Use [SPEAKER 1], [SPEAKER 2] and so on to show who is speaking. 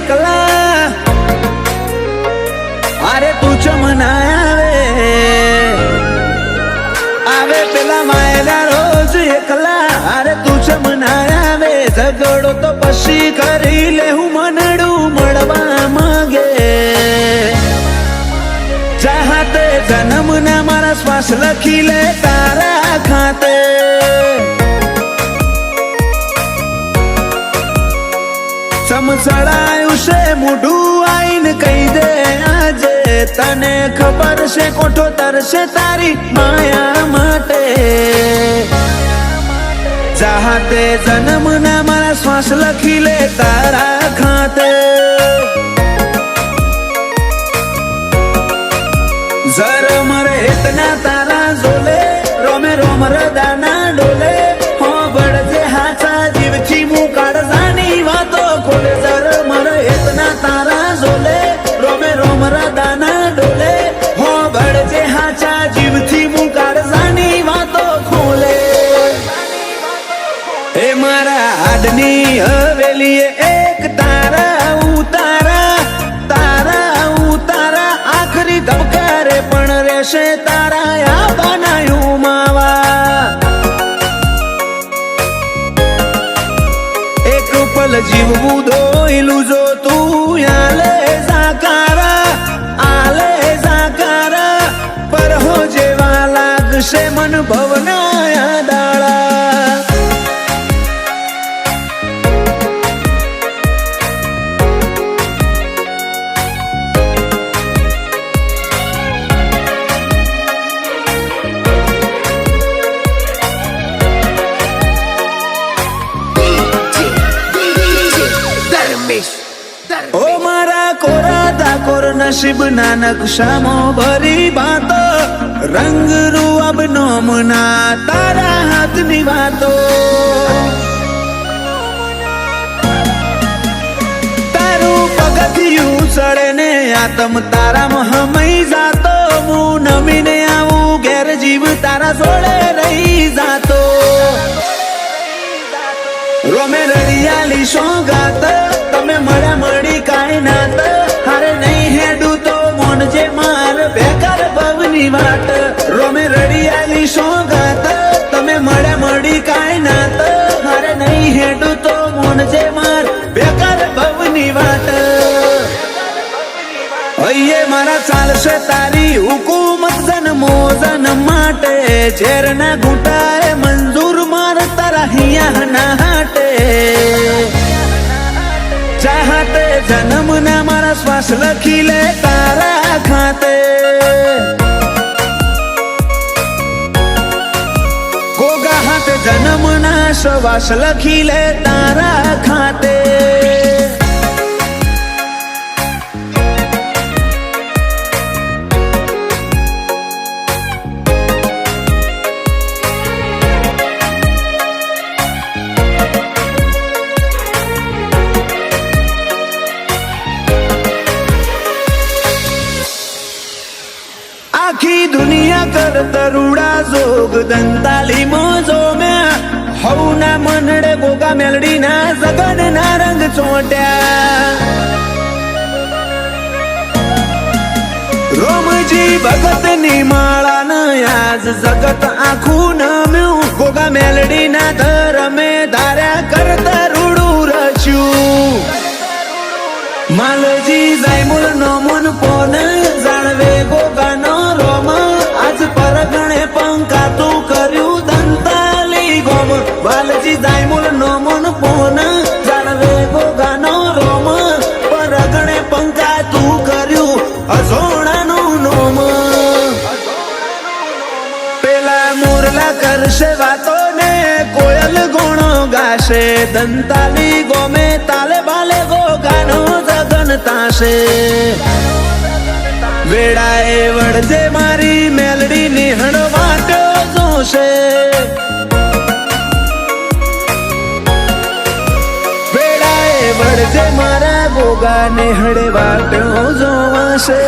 [SPEAKER 1] એકલા અરે તું ચમના આવે પેલા માયલા રોજ એકલા અરે તું ચમના આવે ઝઘડો તો પછી કરી લે હું મનડું મળવા માંગે ચાહતે જન્મ ના મારા શ્વાસ લખી લે તારા ખાતે સમસડાયું છે મોઢું આઈને કહી દે આજે તને ખબર છે કોઠો તરશે તારી માયા માટે ચાહતે જન્મ ના મારા શ્વાસ લખી લે તારા ખાતે જર મરે ઇતના તારા ઝોલે રોમે રોમ રદાના ડોલે હો બળજે હાચા જીવથી મું કાળજાની વાતો ખોલે જર મરે ઇતના તારા ઝોલે રોમે રોમ રદાના ડોલે હો બળજે હાચા જીવથી મું કાળજાની વાતો ખોલે એ મારા હાડની હવેલીએ એક તારા ઉતારા તારા ઉતારા આખરી ધબકારે પણ રહેશે તારા આ બનાયું માવા એક પલ જીવવું દોયલું જો તું આલે જાકારા પર હો જેવા લાગશે મન ભવના દાળા ઓ મારા કોરા ડાકોર નસીબ ના નકશામાં ભરી બાતો રંગ રૂઅબ નોમના તારા હાથની વાતો તારું પગથિયું ચડે ને આતમ તારામાં હમઈ જાતો હું નમીને આવું ઘેર જીવ તારા જોડે રહી જાતો રોમે રડિયાલી સોગાત તમે મળ્યા મળી કાંઈ નાત હારે નહીં હેડું તો મોનજે માર બેકાર ભવની વાત રોમે રડિયાલી સોગાત તમે મળ્યા મળી કાંઈ નાત હારે નહીં હેડું તો મોનજે માર બેકાર ભવની વાત હૈયે મારા ચાલશે તારી હુકુમત જન્મો જન્મ માટે ઝેરના ઘૂંટાએ મંજૂર માર તારા હિયા ના હાટે ચાહતે જન્મ ના મારા શ્વાસ લખી લે તારા ખાતે ગોગા હાથે જન્મ ના શ્વાસ લખી લે તારા ખાતે આખી દુનિયા કર તરુડા જોગ દંતાલી મોજો મેં હવના મનડે ગોગા મેલડી ના જગન ના રંગ ચોટ્યા રોમજી ભગત ની માળા ન આજ જગત આખું નમ્યું ગોગા મેલડી ના ધરમે ધાર્યા કરતા રૂડું રચ્યું માલજી જાયમુલ નો મન પોન જાણવે ગોગા નો રોમ આજ પરગણે પંકાતું કર્યું દંતાલી ગોમ વાલજી જાયમુલ નો મન પોન જાણવે ગોગા નો રોમ પરગણે પંકાતું કર્યું અજોણાનું નોમ પેલા મોરલા કરશે વાતો ને કોયલ ગુણો ગાશે દંતાલી ગોમે તાલે બાલે ગોગાનો જગન તાશે વેડાએ વળજે મારી મેલડી નિહણ વાટો જોશે વેડાએ વળજે મારા ગોગા નિહળ વાટો જોવાશે